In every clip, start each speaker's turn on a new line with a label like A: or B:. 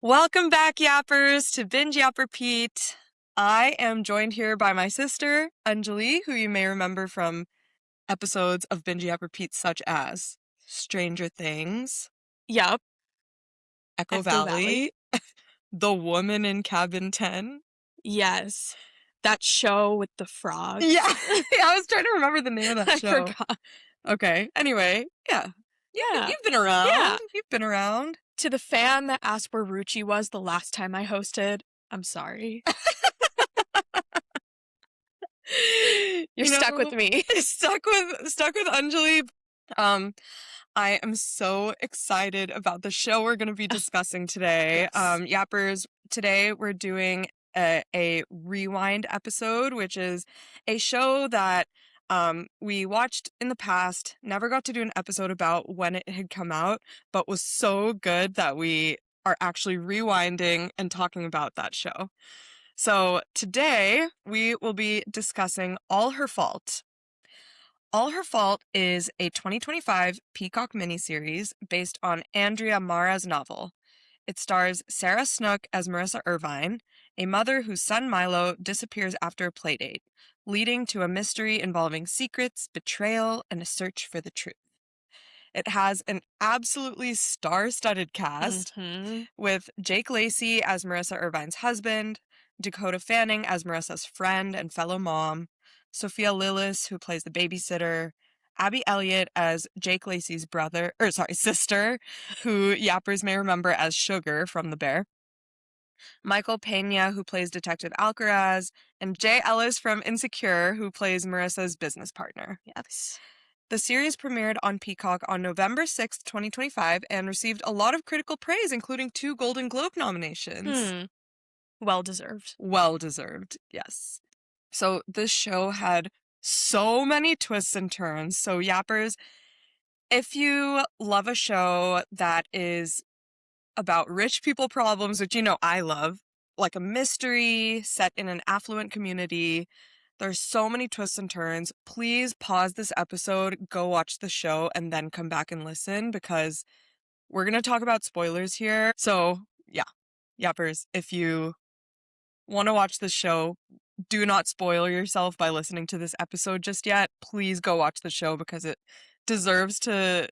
A: Welcome back, Yappers, to Binge Yap Repeat. I am joined here by my sister, Anjali, who you may remember from episodes of Binge Yap Repeat such as Stranger Things,
B: Yup.
A: Echo Valley, The Woman in Cabin 10.
B: Yes. That show with the frogs.
A: Yeah, I was trying to remember the name of that show.
B: I forgot.
A: Okay, anyway, yeah.
B: Yeah.
A: You've been around.
B: Yeah.
A: You've been around.
B: To the fan that asked where Ruchi was the last time I hosted, I'm sorry. You're stuck with me.
A: Stuck with Anjali. I am so excited about the show we're going to be discussing today.
B: Yes.
A: Yappers, today we're doing a rewind episode, which is a show that we watched in the past, never got to do an episode about when it had come out, but was so good that we are actually rewinding and talking about that show. So today we will be discussing All Her Fault. All Her Fault is a 2025 Peacock miniseries based on Andrea Mara's novel. It stars Sarah Snook as Marissa Irvine, a mother whose son Milo disappears after a playdate, leading to a mystery involving secrets, betrayal, and a search for the truth. It has an absolutely star-studded cast with Jake Lacy as Marissa Irvine's husband, Dakota Fanning as Marissa's friend and fellow mom, Sophia Lillis, who plays the babysitter, Abby Elliott as Jake Lacy's sister, who Yappers may remember as Sugar from The Bear, Michael Pena, who plays Detective Alcaraz, and Jay Ellis from Insecure, who plays Marissa's business partner.
B: Yes.
A: The series premiered on Peacock on November 6th, 2025, and received a lot of critical praise, including 2 Golden Globe nominations.
B: Well deserved.
A: Well deserved, yes. So this show had so many twists and turns. So Yappers, if you love a show that is about rich people problems, which you know I love, like a mystery set in an affluent community, there's so many twists and turns. Please pause this episode, go watch the show, and then come back and listen, because we're going to talk about spoilers here. So yeah, Yappers, if you want to watch this show, do not spoil yourself by listening to this episode just yet. Please go watch the show, because it deserves to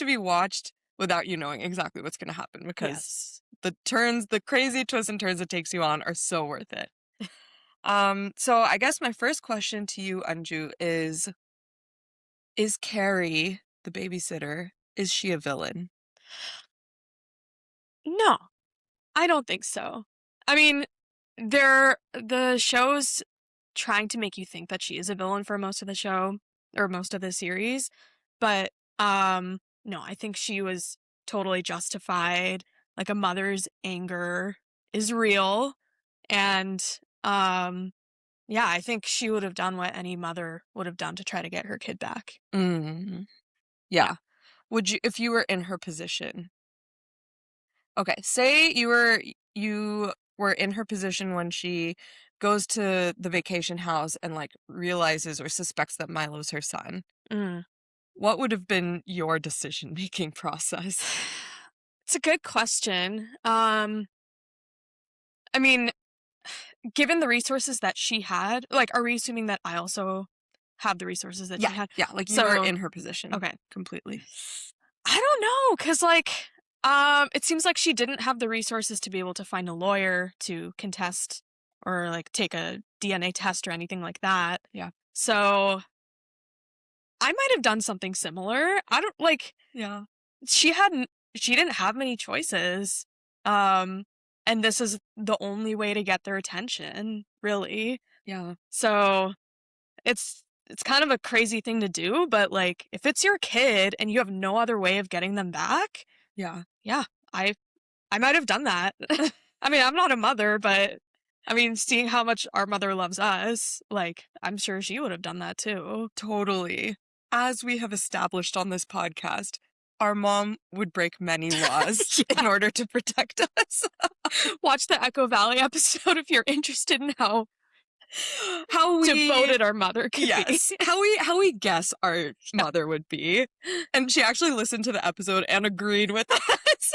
A: be watched without you knowing exactly what's going to happen, because the crazy twists and turns it takes you on are so worth it. So I guess my first question to you, Anju, is Carrie, the babysitter, is she a villain?
B: No, I don't think so. I mean, the show's trying to make you think that she is a villain for most of the show, or most of the series, but no, I think she was totally justified. Like, a mother's anger is real, and yeah, I think she would have done what any mother would have done to try to get her kid back.
A: Yeah. Would you, if you were in her position? Okay, say you were in her position when she goes to the vacation house and like realizes or suspects that Milo's her son. What would have been your decision-making process?
B: It's a good question. I mean, given the resources that she had, like, are we assuming that I also have the resources that she had?
A: Yeah, like you were in her position.
B: Okay.
A: Completely.
B: I don't know, because, like, it seems like she didn't have the resources to be able to find a lawyer to contest or, like, take a DNA test or anything like that.
A: Yeah.
B: So I might have done something similar. I don't, like,
A: Yeah.
B: she didn't have many choices. And this is the only way to get their attention, really.
A: Yeah.
B: So it's kind of a crazy thing to do, but, like, if it's your kid and you have no other way of getting them back,
A: Yeah,
B: I might have done that. I mean, I'm not a mother, but I mean, seeing how much our mother loves us, like, I'm sure she would have done that too.
A: totally. As we have established on this podcast, our mom would break many laws in order to protect us.
B: Watch the Echo Valley episode if you're interested in how
A: we
B: devoted our mother could be.
A: How we guess our mother would be. And she actually listened to the episode and agreed with us.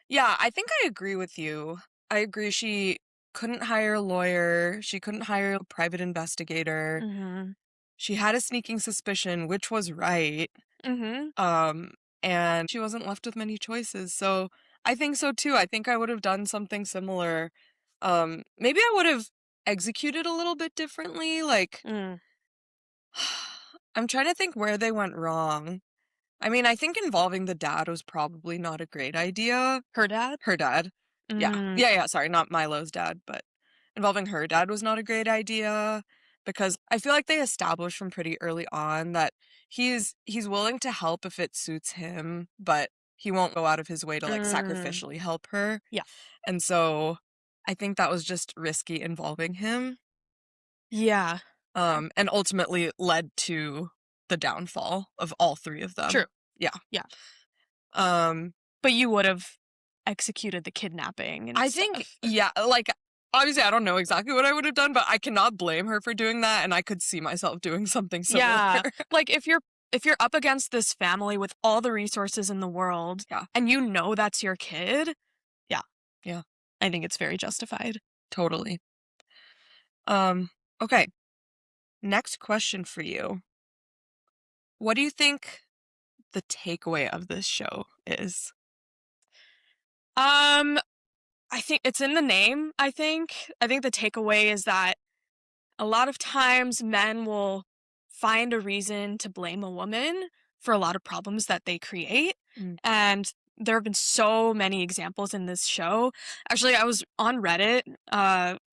A: Yeah, I think I agree with you. I agree she couldn't hire a lawyer, she couldn't hire a private investigator.
B: Mhm.
A: She had a sneaking suspicion, which was right.
B: Mhm.
A: Um, and she wasn't left with many choices. So I think so too. I think I would have done something similar. Maybe I would have executed a little bit differently. Like,
B: Mm.
A: I'm trying to think where they went wrong. I mean, I think involving the dad was probably not a great idea.
B: Her dad?
A: Her dad. Yeah.
B: Mm.
A: Yeah. Sorry, not Milo's dad, but involving her dad was not a great idea because I feel like they established from pretty early on that he's willing to help if it suits him, but he won't go out of his way to like
B: Mm.
A: sacrificially help her.
B: Yeah.
A: And so I think that was just risky involving him.
B: Yeah.
A: And ultimately led to the downfall of all three of them.
B: True.
A: Yeah.
B: Yeah.
A: Um,
B: But you would have executed the kidnapping and
A: I think,
B: stuff.
A: yeah, like, obviously I don't know exactly what I would have done, but I cannot blame her for doing that, and I could see myself doing something similar.
B: Yeah. Like if you're up against this family with all the resources in the world
A: Yeah.
B: and you know that's your kid, yeah.
A: Yeah.
B: I think it's very justified.
A: Totally. Okay. Next question for you. What do you think the takeaway of this show is?
B: I think it's in the name, I think. I think the takeaway is that a lot of times men will find a reason to blame a woman for a lot of problems that they create.
A: Mm.
B: And there have been so many examples in this show. Actually, I was on Reddit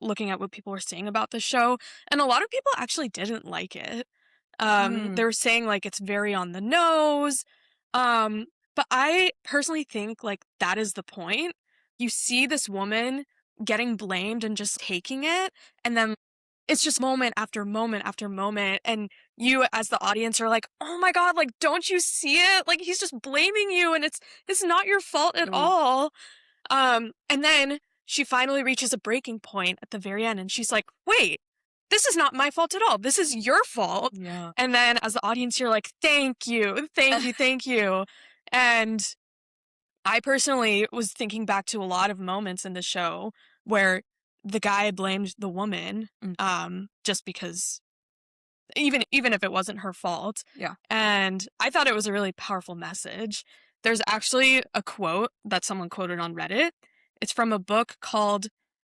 B: looking at what people were saying about the show, and a lot of people actually didn't like it. They were saying like it's very on the nose. But I personally think like that is the point. You see this woman getting blamed and just taking it, and then it's just moment after moment after moment, and you as the audience are like, "Oh my god, like don't you see it? Like he's just blaming you and it's not your fault at all." And then she finally reaches a breaking point at the very end and she's like, "Wait, this is not my fault at all. This is your fault."
A: Yeah.
B: And then as the audience you're like, "Thank you. Thank you. Thank you." And I personally was thinking back to a lot of moments in the show where the guy blamed the woman, just because even if it wasn't her fault.
A: Yeah.
B: And I thought it was a really powerful message. There's actually a quote that someone quoted on Reddit. It's from a book called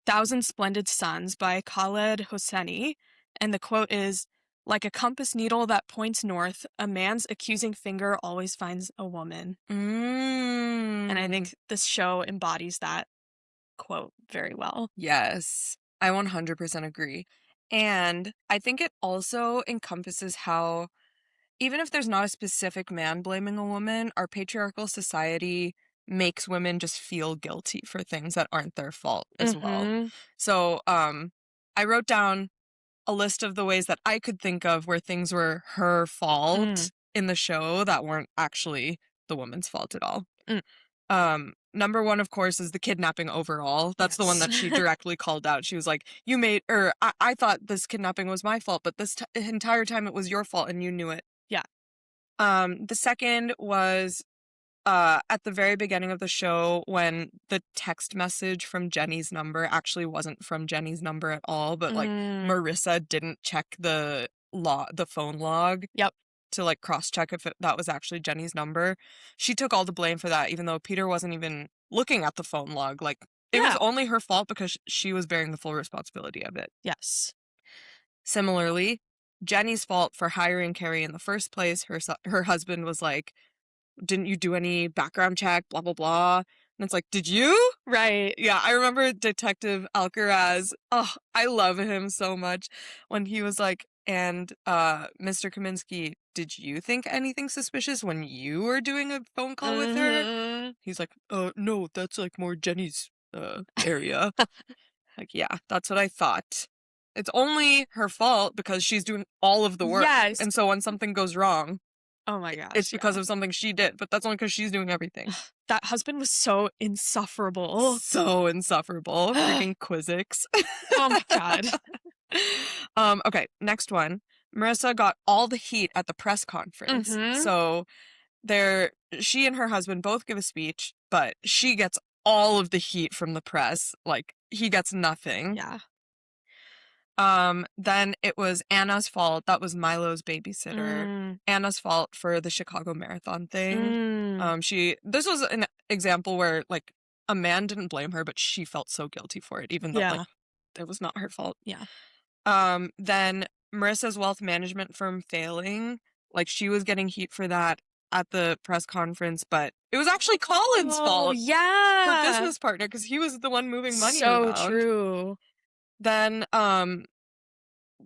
B: Thousand Splendid Suns by Khaled Hosseini. And the quote is, "Like a compass needle that points north, a man's accusing finger always finds a woman." And I think this show embodies that quote very well.
A: Yes, I 100% agree. And I think it also encompasses how, even if there's not a specific man blaming a woman, our patriarchal society makes women just feel guilty for things that aren't their fault as well. So, I wrote down a list of the ways that I could think of where things were her fault in the show that weren't actually the woman's fault at all. Number one, of course, is the kidnapping overall. That's the one that she directly called out. She was like, "You made, or I thought this kidnapping was my fault, but this entire time it was your fault and you knew it."
B: Yeah.
A: The second was at the very beginning of the show when the text message from Jenny's number actually wasn't from Jenny's number at all, but like Marissa didn't check the phone log.
B: Yep.
A: To like cross check if that was actually Jenny's number. She took all the blame for that, even though Peter wasn't even looking at the phone log. Like it was only her fault because she was bearing the full responsibility of it.
B: Yes.
A: Similarly, Jenny's fault for hiring Carrie in the first place. Her husband was like, "Didn't you do any background check? Blah blah blah." And it's like, "Did you?"
B: Right.
A: Yeah, I remember Detective Alcaraz. Oh, I love him so much when he was like, "And Mr. Kaminsky, did you think anything suspicious when you were doing a phone call with her?" He's like, "No, that's like more Jenny's area." Like, yeah, that's what I thought. It's only her fault because she's doing all of the work.
B: Yes.
A: And so when something goes wrong,
B: oh my gosh,
A: it's because of something she did, but that's only because she's doing everything.
B: That husband was so insufferable.
A: So insufferable. Freaking Quizzix.
B: Oh my god.
A: Okay, next one. Marissa got all the heat at the press conference. So she and her husband both give a speech, but she gets all of the heat from the press. Like, he gets nothing.
B: Yeah.
A: Then it was Anna's fault. That was Milo's babysitter.
B: Mm.
A: Anna's fault for the Chicago Marathon thing.
B: Mm.
A: This was an example where, like, a man didn't blame her, but she felt so guilty for it, even though,
B: Yeah.
A: like, it was not her fault.
B: Yeah.
A: Then Marissa's wealth management firm failing, like, she was getting heat for that at the press conference, but it was actually Colin's
B: Oh,
A: fault.
B: yeah.
A: Her business partner, because he was the one moving money
B: So
A: around.
B: true.
A: Then,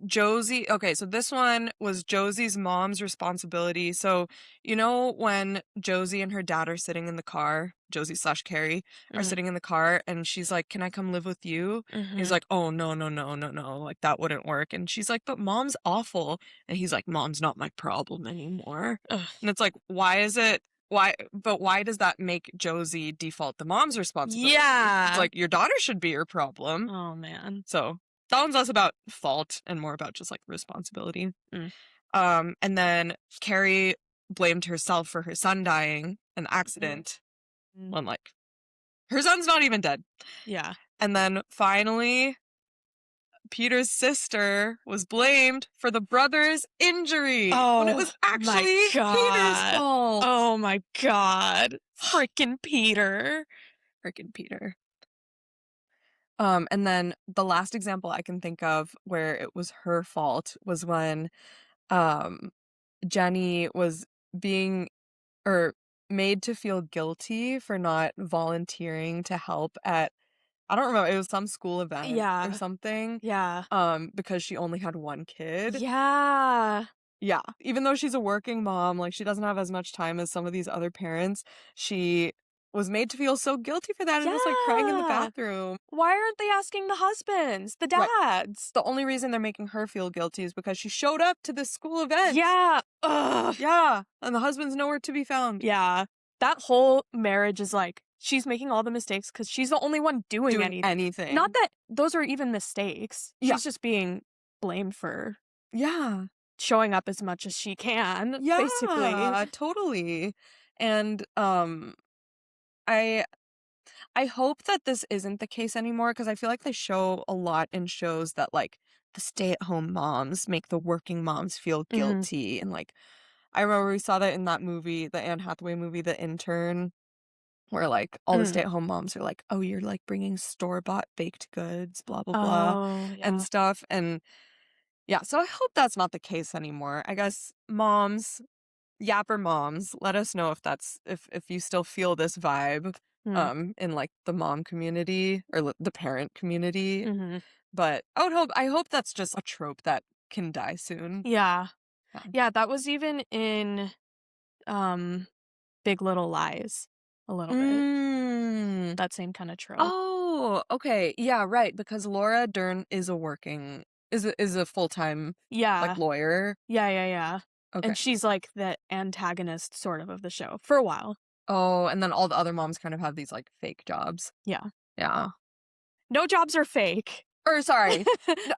A: Josie, okay, so this one was Josie's mom's responsibility. So, you know, when Josie and her dad are sitting in the car, Josie / Carrie are sitting in the car, and she's like, "Can I come live with you?" He's like, "Oh, no, no, no, no, no, like, that wouldn't work." And she's like, "But mom's awful." And he's like, "Mom's not my problem anymore."
B: Ugh.
A: And it's like, why does that make Josie default the mom's responsibility?
B: Yeah.
A: It's like, your daughter should be your problem.
B: Oh, man.
A: So that one's less about fault and more about just, like, responsibility.
B: Mm.
A: And then Carrie blamed herself for her son dying, an accident, when, like, her son's not even dead.
B: Yeah.
A: And then finally, Peter's sister was blamed for the brother's injury when it was actually Peter's fault.
B: Oh my God. Freaking Peter.
A: Freaking Peter. And then the last example I can think of where it was her fault was when Jenny was being made to feel guilty for not volunteering to help at, I don't remember, it was some school event
B: Yeah.
A: or something.
B: Yeah.
A: Because she only had one kid.
B: Yeah.
A: Yeah. Even though she's a working mom, like, she doesn't have as much time as some of these other parents, she was made to feel so guilty for that and was, like, crying in the
B: Yeah.
A: bathroom.
B: Why aren't they asking the husbands, the
A: Right.
B: dads?
A: The only reason they're making her feel guilty is because she showed up to this school event.
B: Yeah. Ugh.
A: Yeah. And the husband's nowhere to be found.
B: Yeah. That whole marriage is like, she's making all the mistakes because she's the only one doing anything. Not that those are even mistakes.
A: Yeah.
B: She's just being blamed for
A: Yeah.
B: showing up as much as she can,
A: Yeah,
B: basically.
A: totally. And I hope that this isn't the case anymore, because I feel like they show a lot in shows that, like, the stay-at-home moms make the working moms feel guilty. And, like, I remember we saw that in that movie, the Anne Hathaway movie, The Intern, where, like, all the stay-at-home moms are like, "Oh, you're, like, bringing store-bought baked goods, blah, blah, blah," and stuff. And yeah, so I hope that's not the case anymore. I guess moms, yapper moms, let us know if that's if you still feel this vibe in, like, the mom community or the parent community. But I hope that's just a trope that can die soon.
B: Yeah. Yeah, that was even in Big Little Lies a little bit. That same kind of trope.
A: Oh, okay. Yeah, right, because Laura Dern is a full-time, like, lawyer.
B: Yeah.
A: Okay.
B: And she's like the antagonist sort of the show for a while.
A: Oh, and then all the other moms kind of have these, like, fake jobs.
B: Yeah.
A: Yeah.
B: No jobs are fake.
A: Or sorry.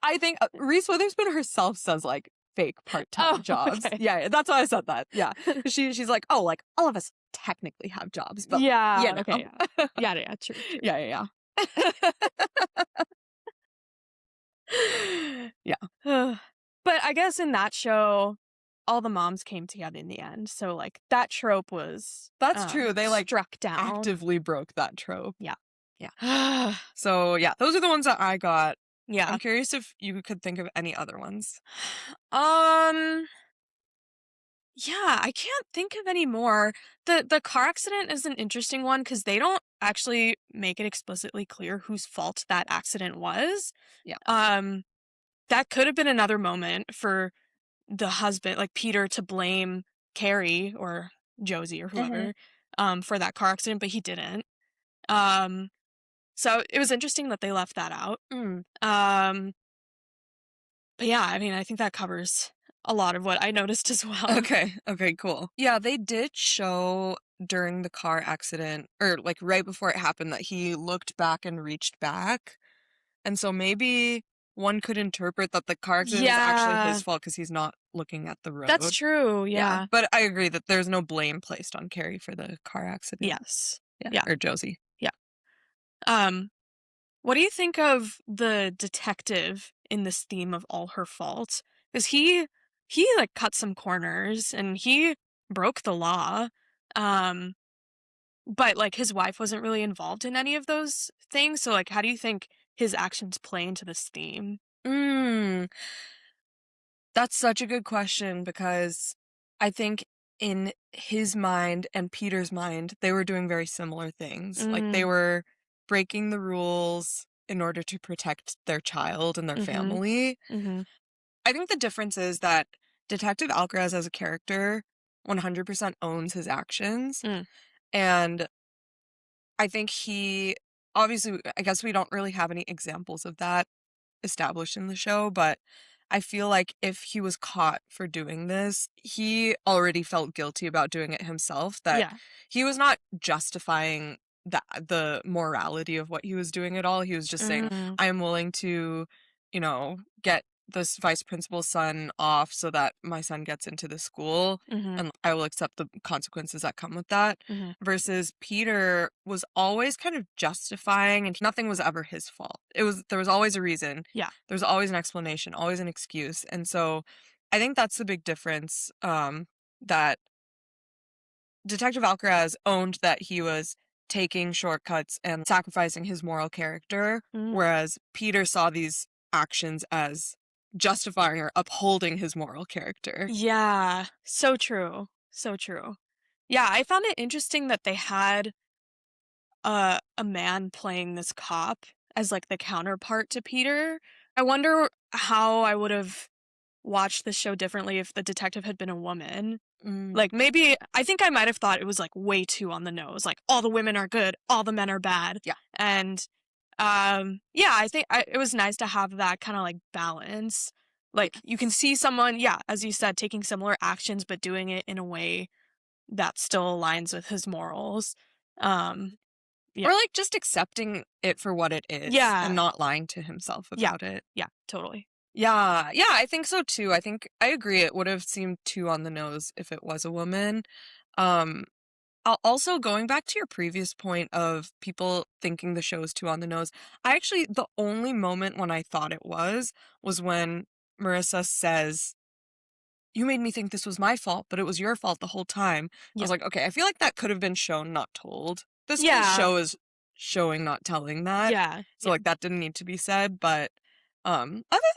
A: I think Reese Witherspoon herself says, like, fake part-time jobs.
B: Okay.
A: Yeah, that's why I said that. Yeah. She's like, "Oh, like, all of us technically have jobs, but
B: yeah,
A: you know."
B: okay, yeah, true.
A: Yeah. Yeah.
B: But I guess in that show, all the moms came together in the end. So, like, that trope was
A: That's true. They, like,
B: struck down.
A: actively broke that trope.
B: Yeah.
A: So, yeah, those are the ones that I got.
B: Yeah.
A: I'm curious if you could think of any other ones.
B: Yeah, I can't think of any more. The car accident is an interesting one because they don't actually make it explicitly clear whose fault that accident was.
A: Yeah.
B: That could have been another moment for the husband, like Peter, to blame Carrie or Josie or whoever for that car accident, but he didn't. So it was interesting that they left that out. But yeah, I mean, I think that covers a lot of what I noticed as well.
A: Okay, cool. Yeah, they did show during the car accident, or, like, right before it happened, that he looked back and reached back. And so maybe one could interpret that the car accident is actually his fault because he's not looking at the road.
B: That's true, yeah.
A: But I agree that there's no blame placed on Carrie for the car accident.
B: Yes.
A: Yeah. Or Josie.
B: Yeah. What do you think of the detective in this theme of all her faults? Because he like cut some corners and he broke the law. Um, but like his wife wasn't really involved in any of those things. So like how do you think his actions play into this theme?
A: Mm, that's such a good question because I think in his mind and Peter's mind, they were doing very similar things. Like they
B: Mm,
A: were breaking the rules in order to protect their child and their
B: mm-hmm.
A: family.
B: Mm-hmm.
A: I think the difference is that Detective Alcaraz as a character 100% owns his actions.
B: Mm,
A: And I think he obviously, I guess we don't really have any examples of that established in the show, but I feel like if he was caught for doing this, he already felt guilty about doing it himself, that
B: yeah.
A: he was not justifying the morality of what he was doing at all. He was just saying,
B: Mm,
A: I am willing to, get this vice principal's son off so that my son gets into the school
B: mm-hmm.
A: and I will accept the consequences that come with that.
B: Mm-hmm.
A: Versus Peter was always kind of justifying and nothing was ever his fault. There was always a reason.
B: Yeah.
A: There's always an explanation, always an excuse. And so I think that's the big difference, that Detective Alcaraz owned that he was taking shortcuts and sacrificing his moral character,
B: Mm.
A: whereas Peter saw these actions as justifying or upholding his moral character.
B: Yeah. So true. So true. Yeah, I found it interesting that they had a man playing this cop as like the counterpart to Peter. I wonder how I would have watched the show differently if the detective had been a woman.
A: Mm,
B: Like maybe I think I might have thought it was like way too on the nose. Like all the women are good, all the men are bad.
A: yeah.
B: And yeah, I think it was nice to have that kind of like balance. Like you can see someone, yeah, as you said, taking similar actions but doing it in a way that still aligns with his morals. Um yeah.
A: Or like just accepting it for what it is and
B: Yeah.
A: not lying to himself
B: Yeah.
A: about it.
B: Yeah, totally.
A: Yeah, yeah, I think so too. I think I agree. It would have seemed too on the nose if it was a woman. Um, Also, going back to your previous point of people thinking the show is too on the nose, the only moment when I thought it was when Marissa says, you made me think this was my fault, but it was your fault the whole time. I
B: Yeah.
A: was like, okay, I feel like that could have been shown, not told. This whole
B: Yeah.
A: show is showing, not telling that.
B: Yeah.
A: So
B: Yeah.
A: like that didn't need to be said, but other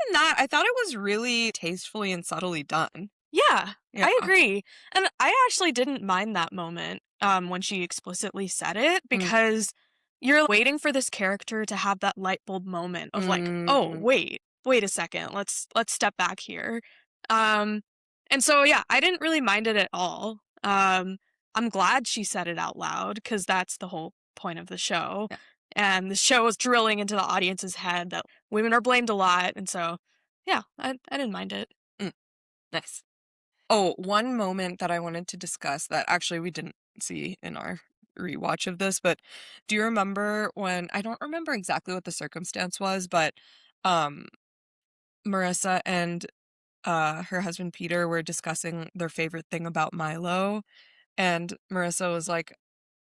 A: than that, I thought it was really tastefully and subtly done.
B: Yeah,
A: Yeah.
B: I agree. And I actually didn't mind that moment when she explicitly said it
A: Mm,
B: because you're waiting for this character to have that light bulb moment of like, "Oh,
A: mm,
B: wait a second. Let's step back here." Um and so yeah, I didn't really mind it at all. I'm glad she said it out loud cuz that's the whole point of the show.
A: yeah.
B: And the show is drilling into the audience's head that women are blamed a lot, and so yeah, I didn't mind it.
A: Mm, nice. Oh, one moment that I wanted to discuss that actually we didn't see in our rewatch of this, but do you remember when I don't remember exactly what the circumstance was, but um Marissa and her husband Peter were discussing their favorite thing about Milo, and Marissa was like,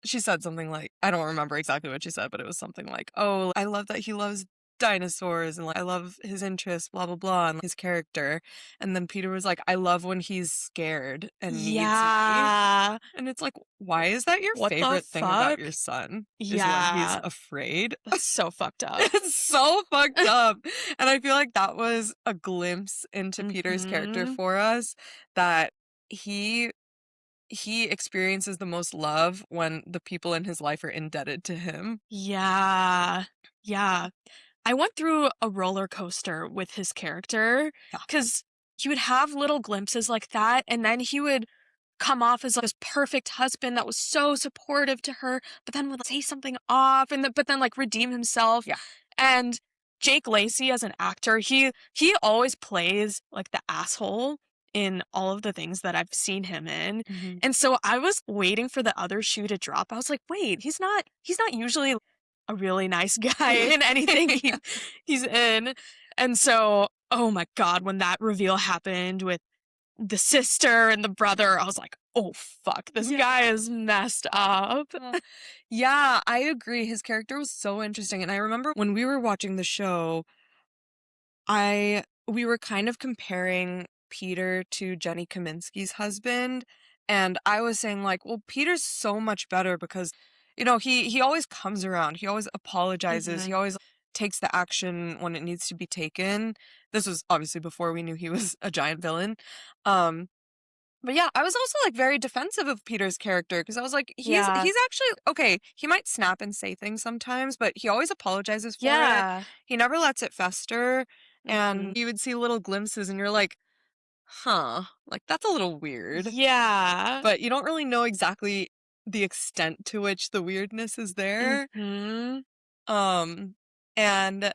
A: she said something like, I don't remember exactly what she said, but it was something like, "Oh, I love that he loves dinosaurs and like I love his interests, blah blah blah, and his character." And then Peter was like, "I love when he's scared and needs me."
B: Yeah.
A: And it's like, why is that your
B: What the
A: favorite thing about
B: fuck?
A: your son? Is when he's
B: Yeah.
A: afraid?
B: That's so fucked up.
A: It's so fucked up. And I feel like that was a glimpse into Peter's character
B: Mhm.
A: for us, that he he experiences the most love when the people in his life are indebted to him.
B: Yeah. Yeah. I went through a roller coaster with his character
A: Yeah.
B: because he would have little glimpses like that, and then he would come off as like this perfect husband that was so supportive to her, but then would say something off, and but then like redeem himself.
A: Yeah.
B: And Jake Lacy as an actor, he always plays like the asshole in all of the things that I've seen him in.
A: Mhm.
B: And so I was waiting for the other shoe to drop. I was like, wait, he's not usually a really nice guy in anything he's in. And so, oh my God, when that reveal happened with the sister and the brother, I was like, oh, fuck, this guy is messed up.
A: Yeah, I agree. His character was so interesting. And I remember when we were watching the show, we were kind of comparing Peter to Jenny Kaminsky's husband, and I was saying like, well, Peter's so much better because, he always comes around. He always apologizes. He
B: Mhm.
A: always takes the action when it needs to be taken. This was obviously before we knew he was a giant villain. Um, but yeah, I was also like very defensive of Peter's character because I was like,
B: Yeah.
A: he's actually okay. He might snap and say things sometimes, but he always apologizes for it.
B: Yeah.
A: He never lets it fester. And
B: Mhm.
A: you would see little glimpses and you're like, huh, like that's a little weird.
B: Yeah.
A: But you don't really know exactly the extent to which the weirdness is there.
B: Mhm.
A: Um, and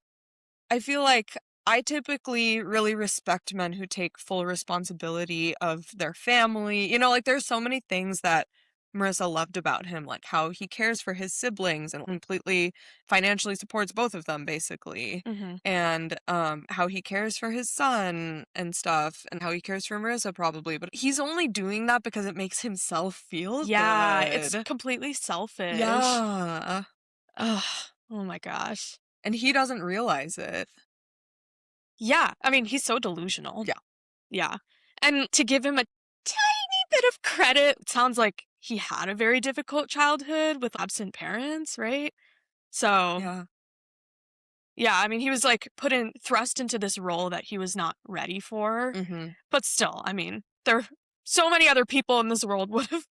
A: I feel like I typically really respect men who take full responsibility of their family. Like there's so many things that Marissa loved about him, like how he cares for his siblings and completely financially supports both of them, basically.
B: Mhm.
A: And how he cares for his son and stuff, and how he cares for Marissa, probably. But he's only doing that because it makes himself feel
B: Yeah, it's
A: good.
B: completely selfish.
A: Yeah.
B: Ugh. Oh my gosh.
A: And he doesn't realize it.
B: Yeah, I mean, he's so delusional.
A: Yeah.
B: Yeah. And to give him a tiny bit of credit, it sounds like he had a very difficult childhood with absent parents, right? So,
A: Yeah.
B: yeah, I mean, he was like thrust into this role that he was not ready for.
A: Mm-hmm.
B: But still, I mean, there are so many other people in this world would have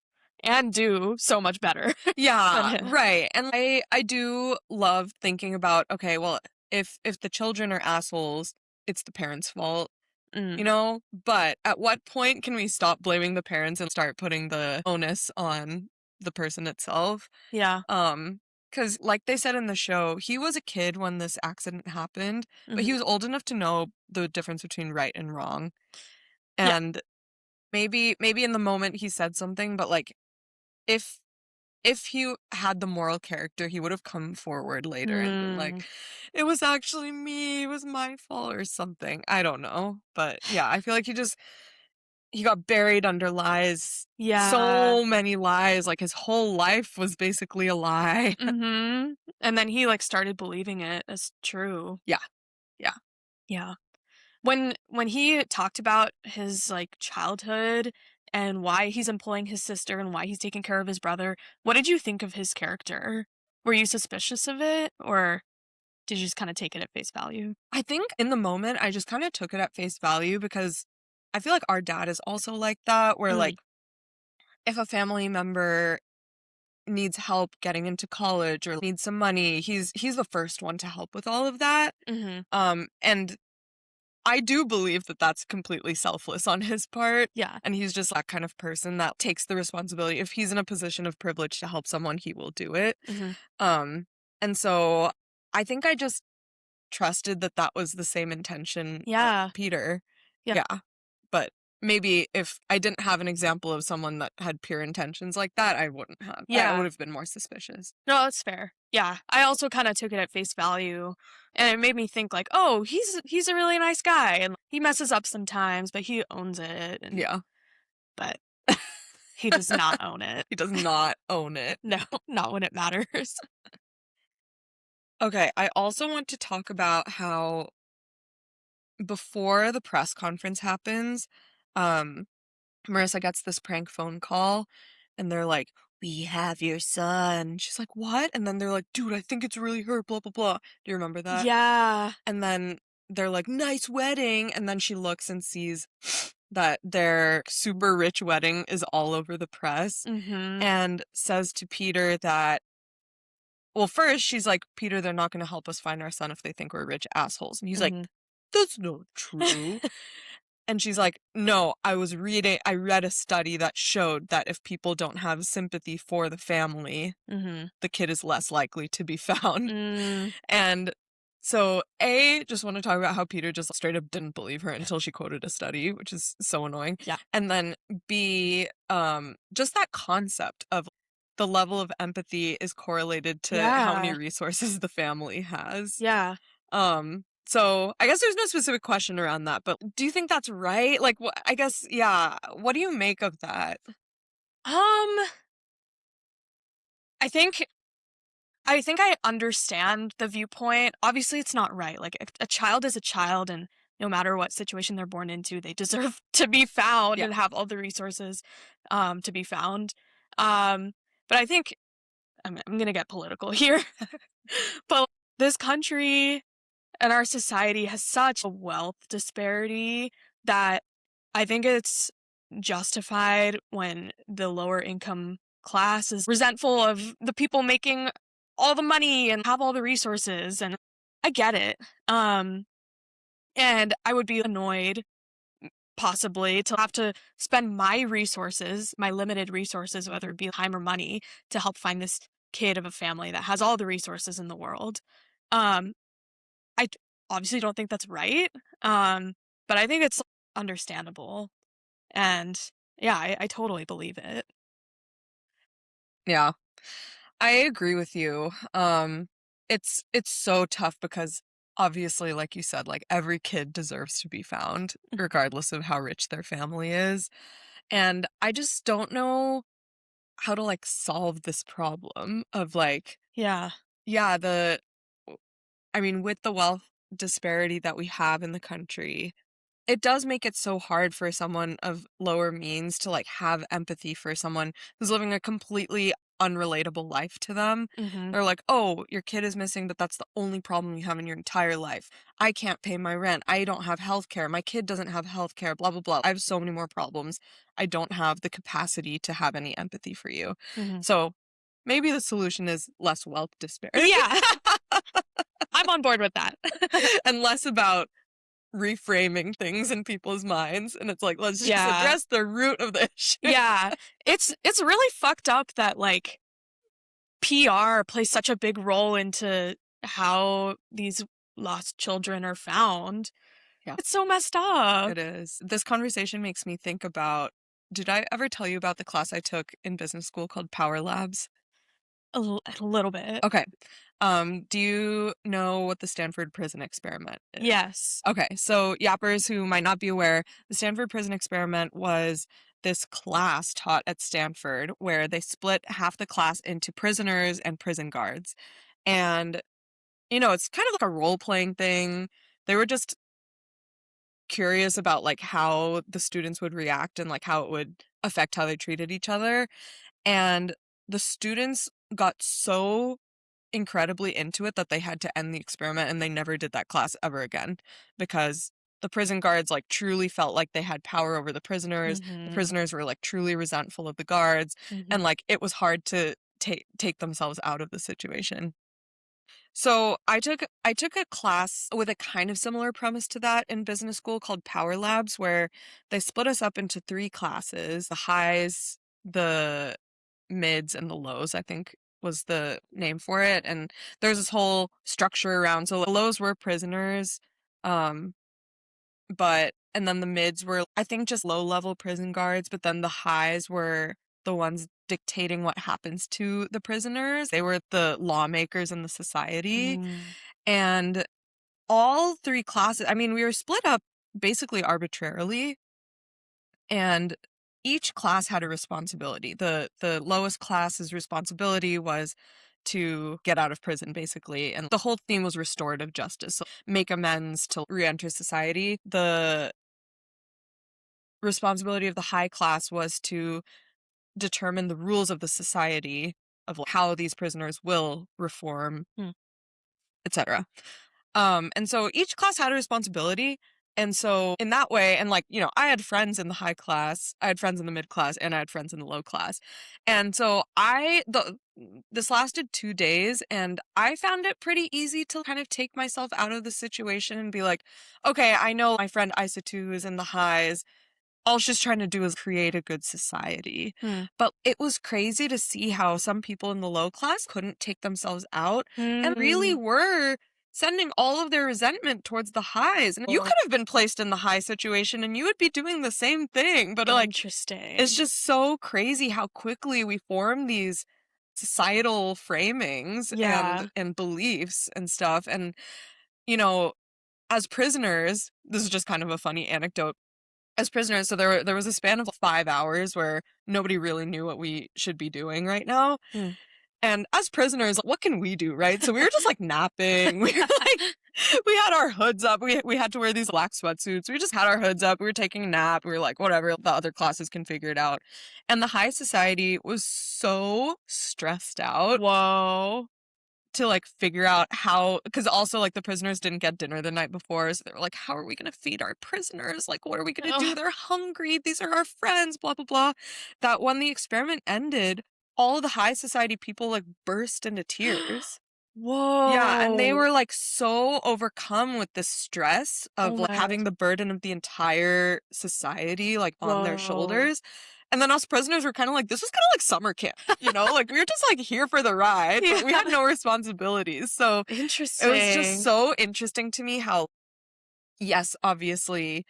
B: and do so much better than
A: Yeah,
B: him.
A: right. And I do love thinking about, okay, well, if the children are assholes, it's the parents' fault,
B: Mm,
A: But at what point can we stop blaming the parents and start putting the onus on the person itself?
B: yeah.
A: Because like they said in the show, he was a kid when this accident happened, but he
B: Mhm.
A: was old enough to know the difference between right and wrong.
B: Yeah.
A: And maybe in the moment he said something, but like if if he had the moral character, he would have come forward later and been
B: Mm,
A: like, "It was actually me, it was my fault," or something. I don't know. But yeah, I feel like he got buried under lies.
B: yeah.
A: So many lies. Like his whole life was basically a lie.
B: Mhm. And then he, like, started believing it as true.
A: Yeah. Yeah.
B: Yeah. When he talked about his, like, childhood and why he's employing his sister and why he's taking care of his brother, what did you think of his character? Were you suspicious of it, or did you just kinda take it at face value?
A: I think in the moment I just kind of took it at face value because I feel like our dad is also like that, where
B: Mm,
A: like if a family member needs help getting into college or needs some money, he's the first one to help with all of that.
B: mhm.
A: And I do believe that that's completely selfless on his part,
B: Yeah.
A: and he's just that kind of person that takes the responsibility. If he's in a position of privilege to help someone, he will do it.
B: Mhm.
A: Um, and so I think I just trusted that that was the same intention of
B: Yeah.
A: Peter.
B: Yeah.
A: Yeah, but maybe if I didn't have an example of someone that had pure intentions like that, I wouldn't have. I
B: Yeah.
A: would have been more suspicious.
B: No, that's fair. Yeah. I also kinda took it at face value, and it made me think like, "Oh, he's a really nice guy, and he messes up sometimes, but he owns it," and
A: Yeah.
B: but he does not own it.
A: He does not own it.
B: No, not when it matters.
A: Okay, I also want to talk about how before the press conference happens, um, Marissa gets this prank phone call and they're like, "We have your son." She's like, "What?" And then they're like, "Dude, I think it's really her, blah, blah, blah." Do you remember that?
B: Yeah.
A: And then they're like, "Nice wedding." And then she looks and sees that their super rich wedding is all over the press
B: Mhm.
A: and says to Peter that, well, first she's like, "Peter, they're not going to help us find our son if they think we're rich assholes." And he's like,
B: Mhm.
A: "That's not true." And she's like, "No, I read a study that showed that if people don't have sympathy for the family,
B: Mhm.
A: the kid is less likely to be found."
B: Mm.
A: And so, A, just want to talk about how Peter just straight up didn't believe her until she quoted a study, which is so annoying.
B: Yeah.
A: And then B, just that concept of the level of empathy is correlated to how many
B: Yeah.
A: resources the family has.
B: Yeah.
A: Um, So I guess there's no specific question around that, but do you think that's right? Like, I guess, yeah. What do you make of that?
B: Um, I think I understand the viewpoint. Obviously, it's not right. Like, if a child is a child, and no matter what situation they're born into, they deserve to be found
A: Yeah.
B: and have all the resources to be found. Um, but I think I'm gonna get political here. But this country and our society has such a wealth disparity that I think it's justified when the lower income class is resentful of the people making all the money and have all the resources, and I get it. Um and I would be annoyed possibly to have to spend my resources, my limited resources, whether it be time or money, to help find this kid of a family that has all the resources in the world. Um I obviously don't think that's right, but I think it's understandable, and yeah, I totally believe it.
A: Yeah. I agree with you. It's so tough because obviously, like you said, like every kid deserves to be found, regardless of how rich their family is. And I just don't know how to like solve this problem of like,
B: Yeah.
A: yeah, I mean, with the wealth disparity that we have in the country, it does make it so hard for someone of lower means to like have empathy for someone who's living a completely unrelatable life to them.
B: Mhm.
A: They're like, "Oh, your kid is missing, but that's the only problem you have in your entire life. I can't pay my rent. I don't have health care. My kid doesn't have health care, blah blah blah. I have so many more problems. I don't have the capacity to have any empathy for you."
B: Mhm.
A: So, maybe the solution is less wealth disparity
B: Yeah. I'm on board with that.
A: and less about reframing things in people's minds, and it's like, let's just
B: Yeah.
A: address the root of the issue.
B: Yeah. It's really fucked up that, like, PR plays such a big role into how these lost children are found.
A: Yeah,
B: It's so messed up.
A: it is. This conversation makes me think about, did I ever tell you about the class I took in business school called Power Labs?
B: A little bit.
A: Okay. Do you know what the Stanford Prison Experiment is?
B: Yes.
A: Okay, so yappers who might not be aware, the Stanford Prison Experiment was this class taught at Stanford where they split half the class into prisoners and prison guards. And, it's kind of like a role-playing thing. They were just curious about, like, how the students would react and, like, how it would affect how they treated each other. And the students got so incredibly into it that they had to end the experiment and they never did that class ever again because the prison guards like truly felt like they had power over the prisoners. The
B: Mhm.
A: prisoners were like truly resentful of the guards
B: Mhm.
A: and like it was hard to take themselves out of the situation. So I took a class with a kind of similar premise to that in business school called Power Labs where they split us up into three classes, the highs, the mids, and the lows, I think was the name for it. And there's this whole structure around. So the lows were prisoners, um, but and then the mids were I think just low level prison guards, but then the highs were the ones dictating what happens to the prisoners. They were the lawmakers in the society.
B: Mm.
A: And all three classes, I mean, we were split up basically arbitrarily, and each class had a responsibility. The lowest class's responsibility was to get out of prison, basically, and the whole theme was restorative justice, so make amends to re-enter society. The responsibility of the high class was to determine the rules of the society of how these prisoners will reform,
B: Hmm.
A: etc. And so each class had a responsibility. And so in that way, and like, I had friends in the high class, I had friends in the mid class, and I had friends in the low class. And so this lasted 2 days, and I found it pretty easy to kind of take myself out of the situation and be like, okay, I know my friend Isa 2 is in the highs. All she's trying to do is create a good society.
B: Hmm.
A: But it was crazy to see how some people in the low class couldn't take themselves out and really
B: Mm.
A: were sending all of their resentment towards the highs. And you
B: Oh,
A: could have been placed in the high situation and you would be doing the same thing. But like, it's
B: interesting.
A: just so crazy how quickly we form these societal framings and
B: Yeah.
A: beliefs and stuff. And, you know, as prisoners, this is just kind of a funny anecdote. As prisoners, so there was a span of 5 hours where nobody really knew what we should be doing right now.
B: Mm.
A: And as prisoners, what can we do, right? So we were just like napping. We were like, we had our hoods up. We had to wear these black sweatsuits. We just had our hoods up. We were taking a nap. We were like, whatever, the other classes can figure it out. And the high society was so stressed out
B: Whoa.
A: to like figure out how, because also like the prisoners didn't get dinner the night before. So they were like, how are we going to feed our prisoners? Like, what are we going to do? They're hungry. These are our friends, blah, blah, blah. That when the experiment ended, all of the high society people like burst into tears.
B: Whoa.
A: Yeah, and they were like so overcome with the stress of like having the burden of the entire society like on their shoulders. And then us prisoners were kind of like, this was kind of like summer camp, you know? Like we were just like here for the ride, but we had no responsibilities. So
B: Interesting.
A: it was just so interesting to me how, yes, obviously,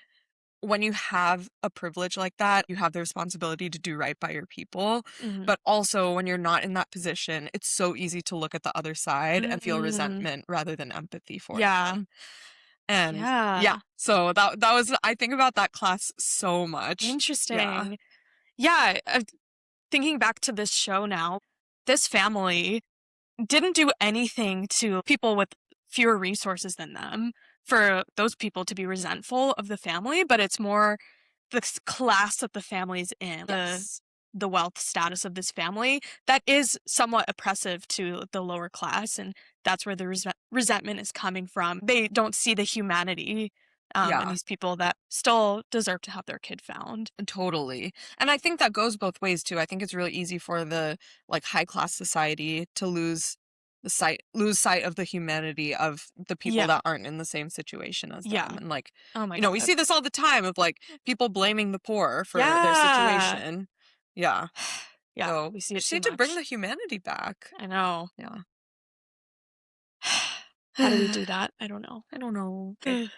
A: when you have a privilege like that, you have the responsibility to do right by your people.
B: Mhm.
A: But also when you're not in that position, it's so easy to look at the other side and feel resentment rather than empathy for them. And yeah, so that was, I think about that class so much.
B: Interesting. Yeah, thinking back to this show now, this family didn't do anything to people with fewer resources than them for those people to be resentful of the family, but it's more the class that the family's in, the wealth status of this family that is somewhat oppressive to the lower class, and that's where the resentment is coming from. They don't see the humanity in these people that still deserve to have their kid found.
A: Totally. And I think that goes both ways too. I think it's really easy for the like high class society to lose sight of the humanity of the people that aren't in the same situation as them. And like,
B: oh my
A: you know,
B: God.
A: we see this all the time of like people blaming the poor for their situation. Yeah.
B: Yeah.
A: So
B: we see
A: we
B: it
A: just
B: too
A: need to bring
B: much.
A: the humanity back.
B: I know.
A: Yeah.
B: How do we do that? I don't know.
A: I don't know. Okay.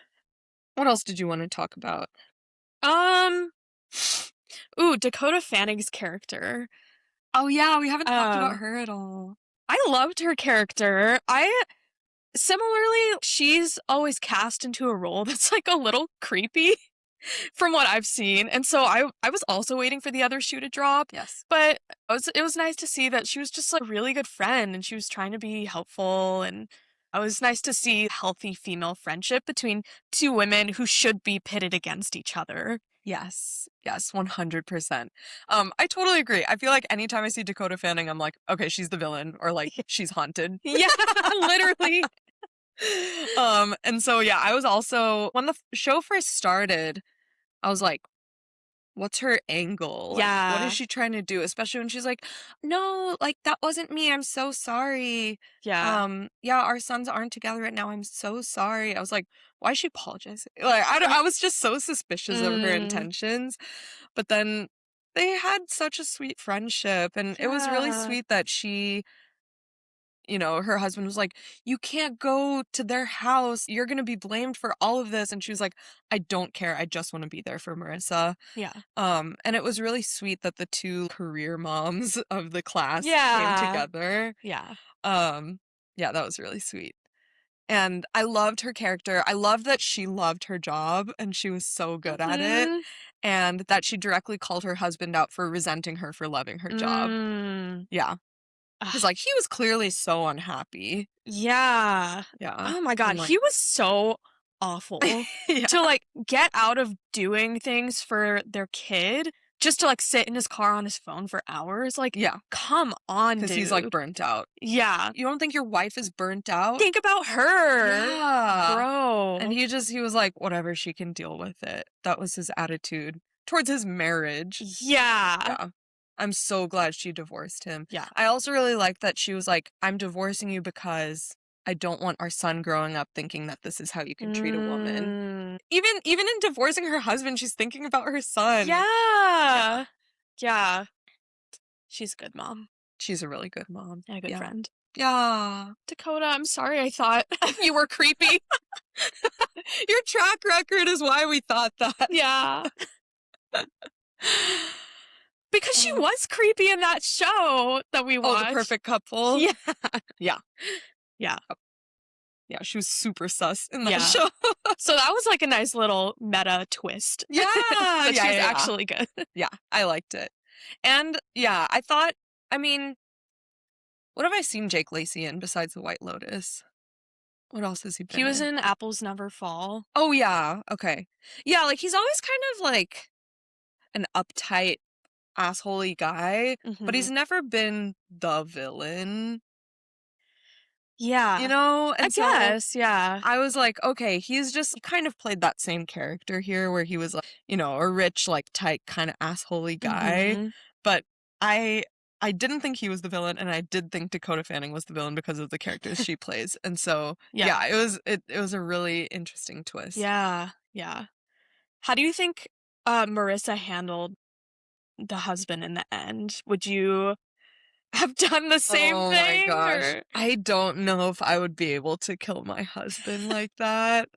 A: What else did you want to talk about?
B: Ooh, Dakota Fanning's character.
A: Oh yeah, we haven't talked about her at all.
B: I loved her character. Similarly, she's always cast into a role that's like a little creepy from what I've seen. And so I was also waiting for the other shoe to drop.
A: Yes.
B: But it was nice to see that she was just like a really good friend and she was trying to be helpful, and it was nice to see healthy female friendship between two women who should be pitted against each other.
A: Yes. Yes, 100%. I totally agree. I feel like anytime I see Dakota Fanning, I'm like, okay, she's the villain, or like she's haunted.
B: Yeah, literally.
A: And so yeah, I was also, when the show first started, I was like, what's her angle? Like, what is she trying to do? Especially when she's like, no, like that wasn't me. I'm so sorry.
B: Yeah.
A: Yeah, our sons aren't together right now. I'm so sorry. I was like, why is she apologizing? Like, I was just so suspicious of her intentions. But then they had such a sweet friendship, and it was really sweet that she, you know, her husband was like, you can't go to their house. You're going to be blamed for all of this. And she was like, I don't care. I just want to be there for Marissa.
B: Yeah.
A: And it was really sweet that the two career moms of the class came together.
B: Yeah.
A: Yeah, that was really sweet. And I loved her character. I loved that she loved her job and she was so good at it. And that she directly called her husband out for resenting her for loving her job. Yeah. Because, like, he was clearly so unhappy.
B: Yeah.
A: Yeah.
B: Oh my God.
A: Like,
B: he was so awful. To, like, get out of doing things for their kid just to, like, sit in his car on his phone for hours. Like, come on, dude.
A: Because he's, like, burnt out.
B: Yeah.
A: You don't think your wife is burnt out?
B: Think about her.
A: Yeah.
B: Bro.
A: And he was like, whatever, she can deal with it. That was his attitude towards his marriage.
B: Yeah.
A: Yeah. I'm so glad she divorced him.
B: Yeah.
A: I also really like that she was like, I'm divorcing you because I don't want our son growing up thinking that this is how you can treat a woman. Even in divorcing her husband, she's thinking about her son.
B: Yeah. Yeah. She's a good mom.
A: She's a really good mom.
B: And a good friend.
A: Yeah.
B: Dakota, I'm sorry I thought you were creepy.
A: Your track record is why we thought that.
B: Yeah. Because she was creepy in that show that we watched.
A: Oh, The Perfect Couple?
B: Yeah.
A: Yeah.
B: Yeah.
A: Yeah, she was super sus in that
B: Yeah.
A: show.
B: So that was like a nice little meta twist.
A: Yeah,
B: That
A: yeah,
B: she's
A: yeah.
B: actually good.
A: Yeah, I liked it. And yeah, I thought, I mean, what have I seen Jake Lacy in besides The White Lotus? What else has he been
B: He was
A: in?
B: in Apples Never Fall.
A: Oh, yeah. Okay. Yeah, like he's always kind of like an uptight, assholey guy, but he's
B: Mhm.
A: never been the villain, you
B: Yeah.
A: know?
B: I
A: And so
B: guess, yeah.
A: I was like, okay, he's just kind of played that same character here where he was like, you know, a rich, like tight kind of assholey guy.
B: Mhm.
A: But I I didn't think he was the villain, and I did think Dakota Fanning was the villain because of the characters she plays. And so
B: Yeah.
A: yeah, it was a really interesting twist.
B: Yeah. Yeah. How do you think Marissa handled the husband in the end? Would you have done the same
A: Oh my
B: thing
A: gosh.
B: or
A: I don't know if I would be able to kill my husband like that.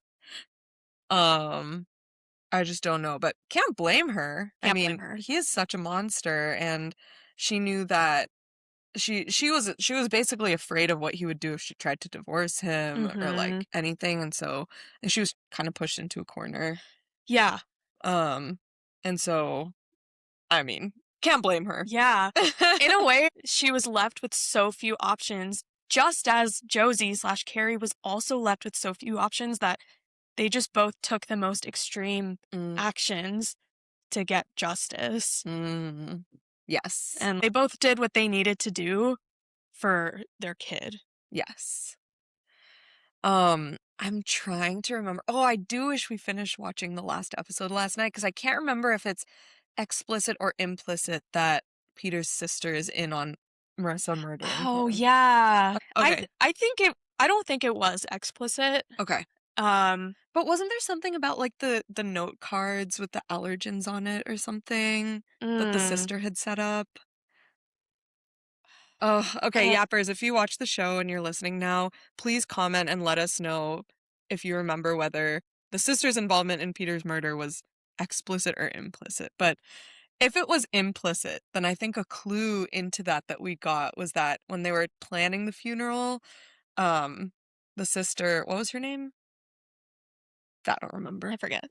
A: Um I just don't know, but can't blame her. I
B: can't blame
A: mean,
B: her?
A: he is such a monster, and she knew that she was basically afraid of what he would do if she tried to divorce him or
B: Mhm.
A: like anything, and she was kind of pushed into a corner.
B: Yeah.
A: Um, and so I mean, can't blame her.
B: Yeah. In a way, she was left with so few options, just as Josie/Carrie was also left with so few options that they just both took the most extreme
A: Mm,
B: actions to get justice.
A: mm, yes,
B: And they both did what they needed to do for their kid.
A: yes. I'm trying to remember. Oh, I do wish we finished watching the last episode last night because I can't remember if it's explicit or implicit that Peter's sister is in on Marissa murdering
B: Oh,
A: him.
B: yeah.
A: Okay.
B: I don't think it was explicit.
A: Okay. But wasn't there something about like the note cards with the allergens on it or something that the
B: Mm,
A: sister had set up? Oh, okay,
B: uh,
A: yappers, if you watch the show and you're listening now, please comment and let us know if you remember whether the sister's involvement in Peter's murder was explicit or implicit. But if it was implicit, then I think a clue into that we got was that when they were planning the funeral, um, the sister, what was her name? I don't remember.
B: I forget.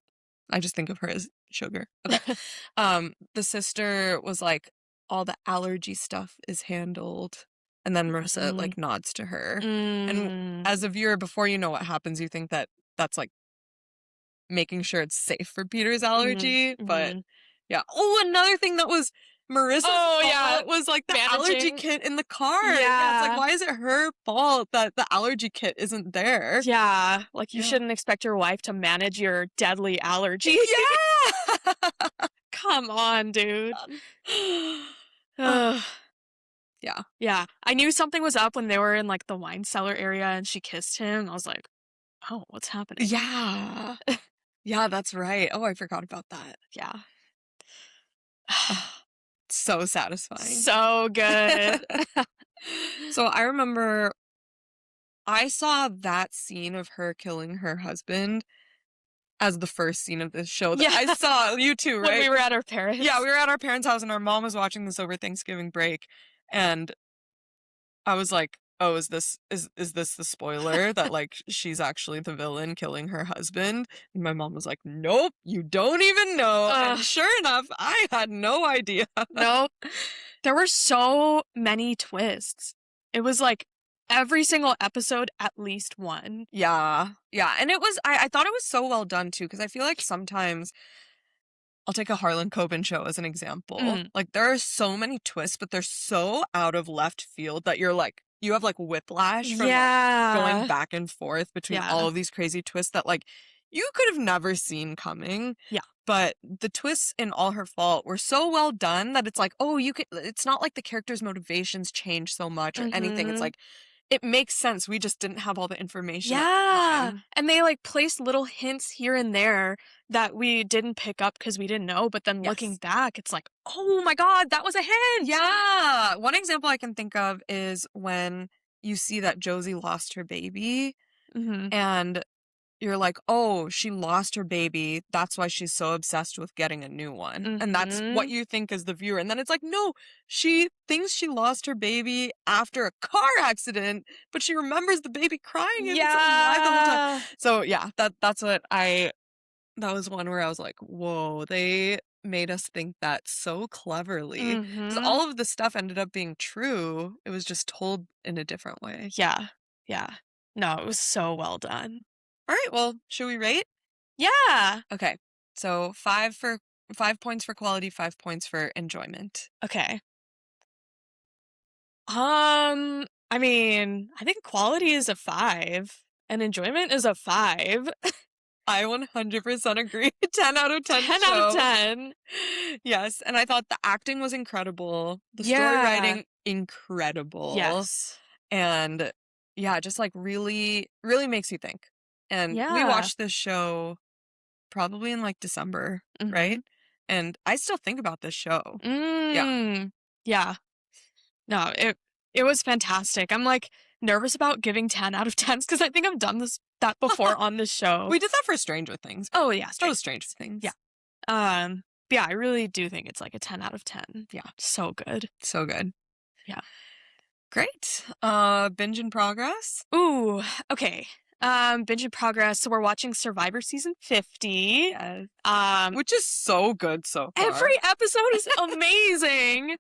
A: I just think of her as sugar. Okay. The sister was like, all the allergy stuff is handled. And then Marissa
B: Mm,
A: like nods to her. And
B: mm,
A: as a viewer, before you know what happens, you think that that's like making sure it's safe for Peter's
B: mhm,
A: allergy. But
B: mhm.
A: yeah. Oh, another thing that was Marissa's
B: Oh, yeah.
A: fault was like the allergy
B: Managing.
A: kit in the car. Yeah, it's like,
B: Yeah.
A: why is it her fault that the allergy kit isn't there?
B: Yeah. Like, you
A: Yeah.
B: shouldn't expect your wife to manage your deadly allergy.
A: Yeah.
B: Come on, dude.
A: Ugh.
B: Ugh.
A: Yeah.
B: Yeah. I knew something was up when they were in, like, the wine cellar area and she kissed him. I was like, "Oh, what's happening?"
A: Yeah. Yeah, that's right. Oh, I forgot about that.
B: Yeah.
A: Ugh, so satisfying.
B: So good.
A: So I remember I saw that scene of her killing her husband as the first scene of this show that
B: Yeah.
A: I saw. You too,
B: When
A: right?
B: we were at our parents'.
A: Yeah, we were at our parents' house and our mom was watching this over Thanksgiving break, and I was like, "Oh, is this the spoiler that like she's actually the villain killing her husband?" And my mom was like, "Nope, you don't even know." And
B: Ugh.
A: sure enough, I had no idea.
B: Nope. There were so many twists. It was like every single episode, at least one.
A: Yeah. Yeah, and it was I thought it was so well done too because I feel like sometimes I'll take a Harlan Coben show as an example.
B: Mm.
A: Like there are so many twists, but they're so out of left field that you're like you have like whiplash from like going
B: Yeah.
A: back and forth between all
B: Yeah.
A: of these crazy twists that like you could have never seen coming.
B: Yeah.
A: But the twists in All Her Fault were so well done that it's like, oh, you could it's not like the character's motivations change so much or anything. It's
B: Mhm.
A: like it makes sense. We just didn't have all the information at the
B: Yeah.
A: time.
B: And they like placed little hints here and there that we didn't pick up because we didn't know. But then looking
A: Yes.
B: back, it's like, oh my God, that was a hint.
A: Yeah. One example I can think of is when you see that Josie lost her baby
B: Hmm.
A: and you're like, oh, she lost her baby. That's why she's so obsessed with getting a new one. And that's what you think as the viewer. And then it's like, no, she thinks she lost her baby after a car accident, but she remembers the baby crying and it's alive the whole time. So yeah, that was one where I was like, whoa, they made us think that so cleverly. Because all of the stuff ended up being true. It was just told in a different way.
B: Yeah. No, it was so well done.
A: All right, well, should we rate?
B: Yeah.
A: Okay, so 5 points for quality, 5 points for enjoyment.
B: Okay. I mean, I think quality is a 5 and enjoyment is a 5.
A: I 100% agree. 10 out of 10
B: 10
A: show.
B: out of 10.
A: Yes, and I thought the acting was incredible. The story writing, incredible.
B: Yes.
A: And yeah, just like really, really makes you think. And we watched this show probably in like December, right? And I still think about this show.
B: Yeah. No, it was fantastic. I'm like nervous about giving 10 out of 10s because I think I've done that before on this show.
A: We did that for Stranger Things.
B: Oh yeah,
A: that was Stranger Things.
B: Yeah. Yeah, I really do think it's like a 10 out of 10.
A: Yeah.
B: So good.
A: So good.
B: Yeah.
A: Great. Binge in progress.
B: Ooh, okay. Binge in progress. So we're watching Survivor season 50.
A: Yes. Which is so good so far.
B: Every episode is amazing.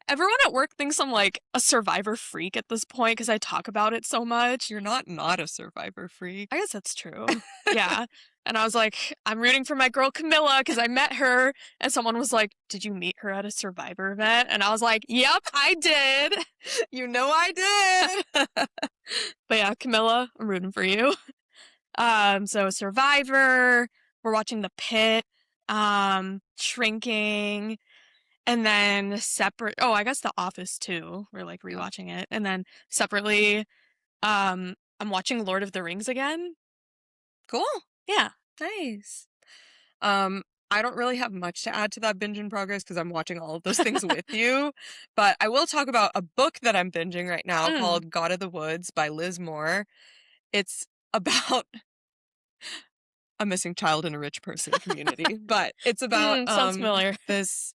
B: Everyone at work thinks I'm like a Survivor freak at this point because I talk about it so much.
A: You're not a Survivor freak.
B: I guess that's true. Yeah. And I was like, I'm rooting for my girl Camilla because I met her. And someone was like, did you meet her at a Survivor event? And I was like, yep, I did.
A: You know I did.
B: But yeah, Camilla, I'm rooting for you. So Survivor, we're watching the Pitt, Shrinking, and then I guess The Office too. We're like rewatching it. And then separately, I'm watching Lord of the Rings again.
A: Cool.
B: Yeah.
A: Nice. I don't really have much to add to that binge in progress because I'm watching all of those things with you. But I will talk about a book that I'm binging right now called God of the Woods by Liz Moore. It's about a missing child in a rich person community, but it's about
B: sounds familiar.
A: It's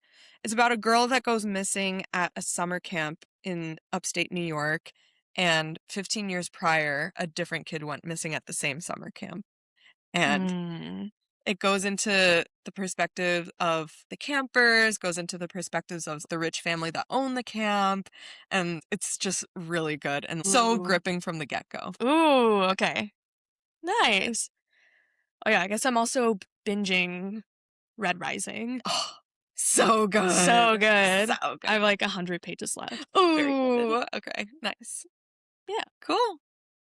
A: about a girl that goes missing at a summer camp in upstate New York, and 15 years prior, a different kid went missing at the same summer camp. And it goes into the perspective of the campers, goes into the perspectives of the rich family that own the camp, and it's just really good and so gripping from the get-go.
B: Ooh, okay. Nice. Oh yeah, I guess I'm also binging Red Rising.
A: Oh, so good.
B: So good.
A: So good.
B: I have like 100 pages left.
A: Ooh, okay, nice.
B: Yeah.
A: Cool.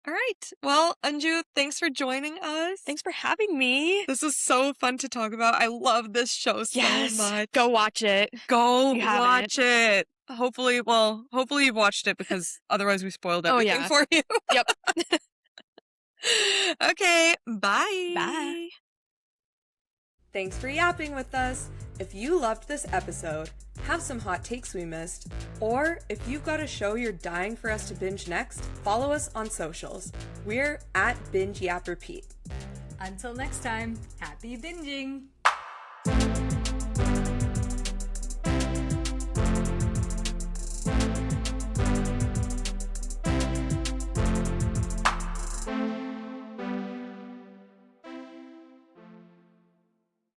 A: All right. Well, Anju, thanks for joining us.
B: Thanks for having me.
A: This is so fun to talk about. I love this show so much.
B: Go watch it.
A: Go watch it. Hopefully you've watched it because otherwise we spoiled everything for you.
B: Yep.
A: Okay, bye.
B: Bye.
A: Thanks for yapping with us. If you loved this episode, have some hot takes we missed, or if you've got a show you're dying for us to binge next, follow us on socials. We're at Binge Yap Repeat.
C: Until next time, happy binging!